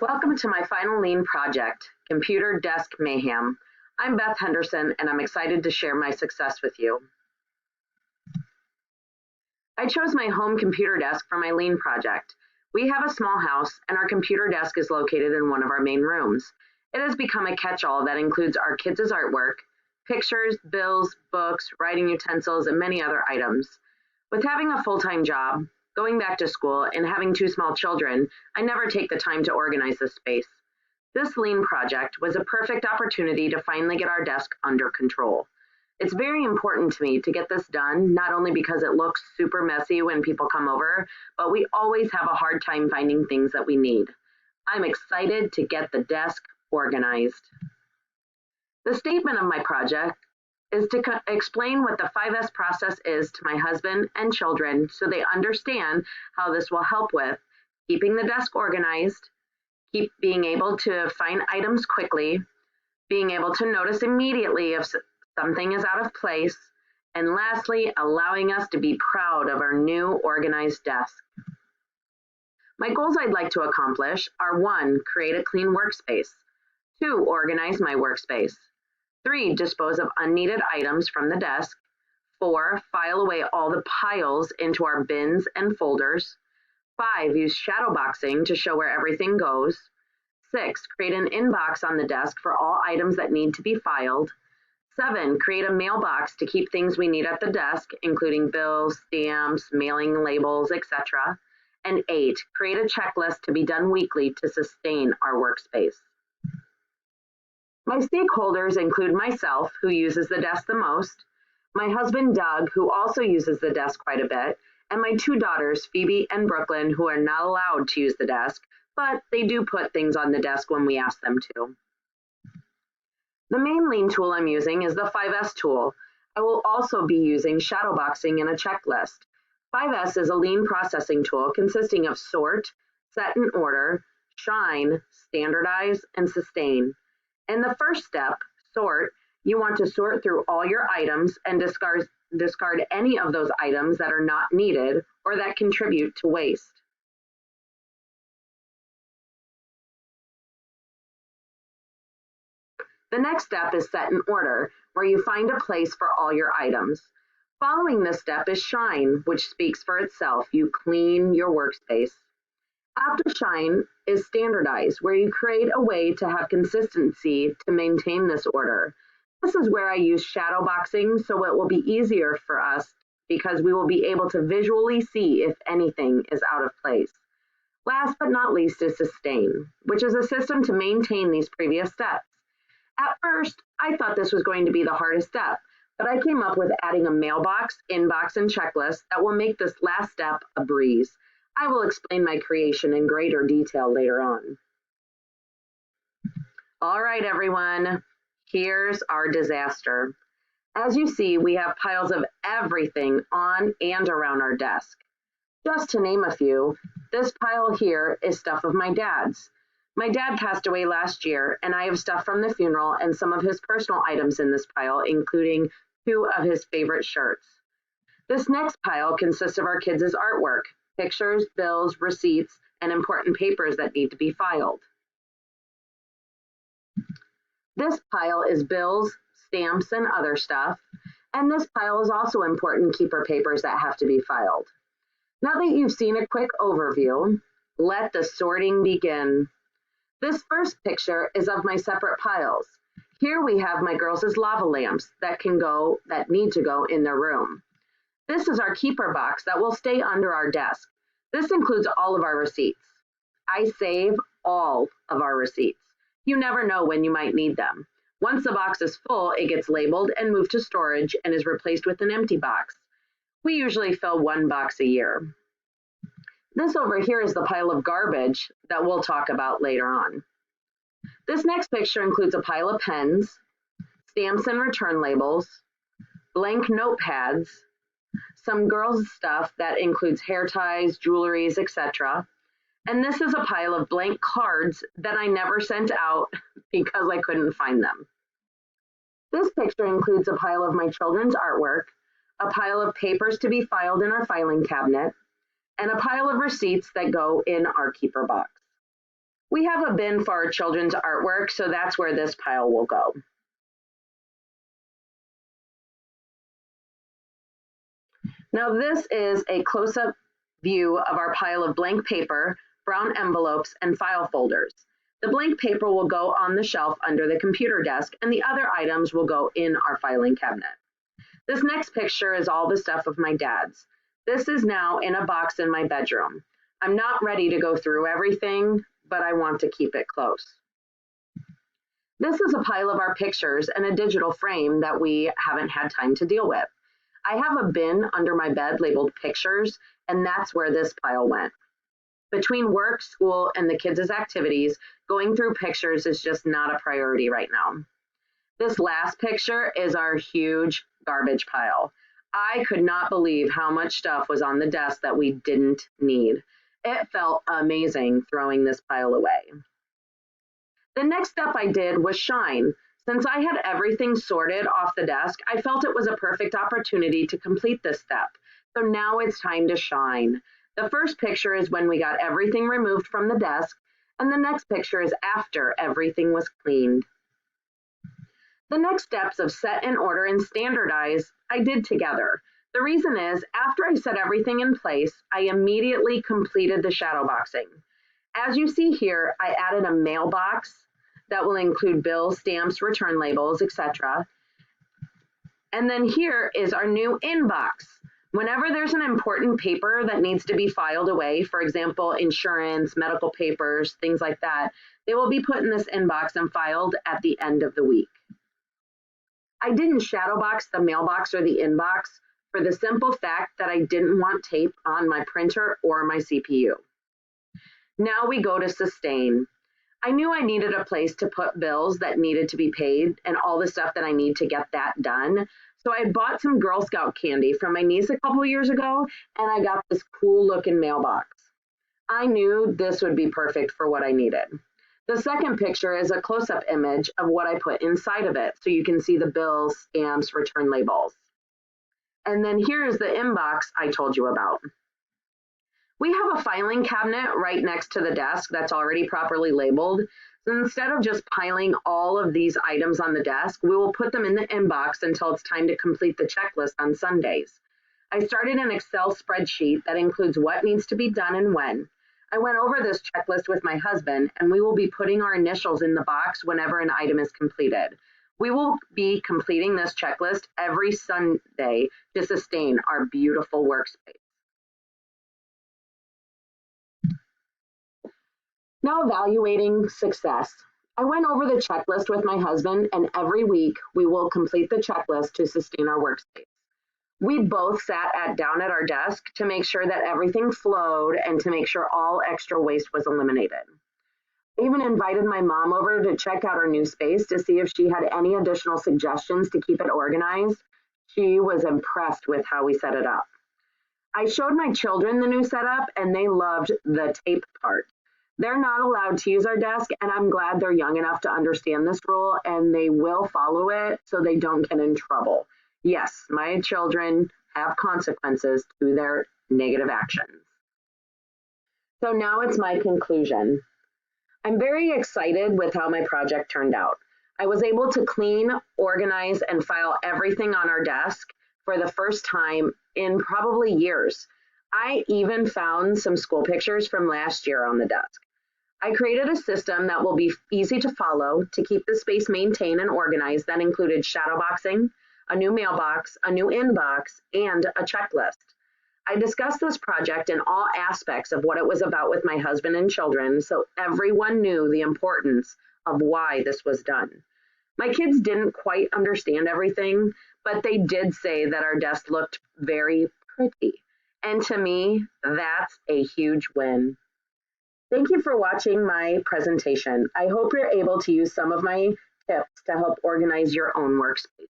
Welcome to my final lean project, Computer Desk Mayhem. I'm Beth Henderson, and I'm excited to share my success with you. I chose my home computer desk for my lean project. We have a small house, and our computer desk is located in one of our main rooms. It has become a catch-all that includes our kids' artwork, pictures, bills, books, writing utensils, and many other items. With having a full-time job, going back to school, and having two small children, I never take the time to organize this space. This lean project was a perfect opportunity to finally get our desk under control. It's very important to me to get this done, not only because it looks super messy when people come over, but we always have a hard time finding things that we need. I'm excited to get the desk organized. The statement of my project is to explain what the 5S process is to my husband and children so they understand how this will help with keeping the desk organized, being able to find items quickly, being able to notice immediately if something is out of place, and lastly, allowing us to be proud of our new organized desk. My goals I'd like to accomplish are 1, create a clean workspace, 2, organize my workspace, 3, dispose of unneeded items from the desk, 4, file away all the piles into our bins and folders, 5, use shadow boxing to show where everything goes, 6, create an inbox on the desk for all items that need to be filed, 7, create a mailbox to keep things we need at the desk, including bills, stamps, mailing labels, etc., and 8, create a checklist to be done weekly to sustain our workspace. My stakeholders include myself, who uses the desk the most, my husband Doug, who also uses the desk quite a bit, and my 2 daughters, Phoebe and Brooklyn, who are not allowed to use the desk, but they do put things on the desk when we ask them to. The main lean tool I'm using is the 5S tool. I will also be using shadow boxing and a checklist. 5S is a lean processing tool consisting of sort, set in order, shine, standardize, and sustain. In the first step, sort, you want to sort through all your items and discard any of those items that are not needed or that contribute to waste. The next step is set in order, where you find a place for all your items. Following this step is shine, which speaks for itself. You clean your workspace. After shine is standardize, where you create a way to have consistency to maintain this order. This is where I use shadow boxing, so it will be easier for us because we will be able to visually see if anything is out of place. Last but not least is sustain, which is a system to maintain these previous steps. At first, I thought this was going to be the hardest step, but I came up with adding a mailbox, inbox, and checklist that will make this last step a breeze. I will explain my creation in greater detail later on. All right, everyone, here's our disaster. As you see, we have piles of everything on and around our desk. Just to name a few, this pile here is stuff of my dad's. My dad passed away last year, and I have stuff from the funeral and some of his personal items in this pile, including 2 of his favorite shirts. This next pile consists of our kids' artwork, pictures, bills, receipts, and important papers that need to be filed. This pile is bills, stamps, and other stuff, and this pile is also important keeper papers that have to be filed. Now that you've seen a quick overview, let the sorting begin. This first picture is of my separate piles. Here we have my girls' lava lamps that need to go in their room. This is our keeper box that will stay under our desk. This includes all of our receipts. I save all of our receipts. You never know when you might need them. Once the box is full, it gets labeled and moved to storage and is replaced with an empty box. We usually fill 1 box a year. This over here is the pile of garbage that we'll talk about later on. This next picture includes a pile of pens, stamps and return labels, blank notepads, some girls' stuff that includes hair ties, jewelries, etc. And this is a pile of blank cards that I never sent out because I couldn't find them. This picture includes a pile of my children's artwork, a pile of papers to be filed in our filing cabinet, and a pile of receipts that go in our keeper box. We have a bin for our children's artwork, so that's where this pile will go. Now this is a close-up view of our pile of blank paper, brown envelopes, and file folders. The blank paper will go on the shelf under the computer desk, and the other items will go in our filing cabinet. This next picture is all the stuff of my dad's. This is now in a box in my bedroom. I'm not ready to go through everything, but I want to keep it close. This is a pile of our pictures and a digital frame that we haven't had time to deal with. I have a bin under my bed labeled pictures, and that's where this pile went. Between work, school, and the kids' activities, going through pictures is just not a priority right now. This last picture is our huge garbage pile. I could not believe how much stuff was on the desk that we didn't need. It felt amazing throwing this pile away. The next step I did was shine. Since I had everything sorted off the desk, I felt it was a perfect opportunity to complete this step. So now it's time to shine. The first picture is when we got everything removed from the desk, and the next picture is after everything was cleaned. The next steps of set in order and standardize I did together. The reason is, after I set everything in place, I immediately completed the shadow boxing. As you see here, I added a mailbox that will include bills, stamps, return labels, etc. And then here is our new inbox. Whenever there's an important paper that needs to be filed away, for example, insurance, medical papers, things like that, they will be put in this inbox and filed at the end of the week. I didn't shadow box the mailbox or the inbox for the simple fact that I didn't want tape on my printer or my CPU. Now we go to sustain. I knew I needed a place to put bills that needed to be paid and all the stuff that I need to get that done. So I bought some Girl Scout candy from my niece a couple years ago, and I got this cool looking mailbox. I knew this would be perfect for what I needed. The second picture is a close-up image of what I put inside of it, so you can see the bills, stamps, return labels. And then here's the inbox I told you about. We have a filing cabinet right next to the desk that's already properly labeled. So instead of just piling all of these items on the desk, we will put them in the inbox until it's time to complete the checklist on Sundays. I started an Excel spreadsheet that includes what needs to be done and when. I went over this checklist with my husband, and we will be putting our initials in the box whenever an item is completed. We will be completing this checklist every Sunday to sustain our beautiful workspace. Now evaluating success. I went over the checklist with my husband, and every week we will complete the checklist to sustain our workspace. We both sat down at our desk to make sure that everything flowed and to make sure all extra waste was eliminated. I even invited my mom over to check out our new space to see if she had any additional suggestions to keep it organized. She was impressed with how we set it up. I showed my children the new setup, and they loved the tape part. They're not allowed to use our desk, and I'm glad they're young enough to understand this rule, and they will follow it so they don't get in trouble. Yes, my children have consequences to their negative actions. So now it's my conclusion. I'm very excited with how my project turned out. I was able to clean, organize, and file everything on our desk for the first time in probably years. I even found some school pictures from last year on the desk. I created a system that will be easy to follow to keep the space maintained and organized that included shadow boxing, a new mailbox, a new inbox, and a checklist. I discussed this project in all aspects of what it was about with my husband and children, so everyone knew the importance of why this was done. My kids didn't quite understand everything, but they did say that our desk looked very pretty. And to me, that's a huge win. Thank you for watching my presentation. I hope you're able to use some of my tips to help organize your own workspace.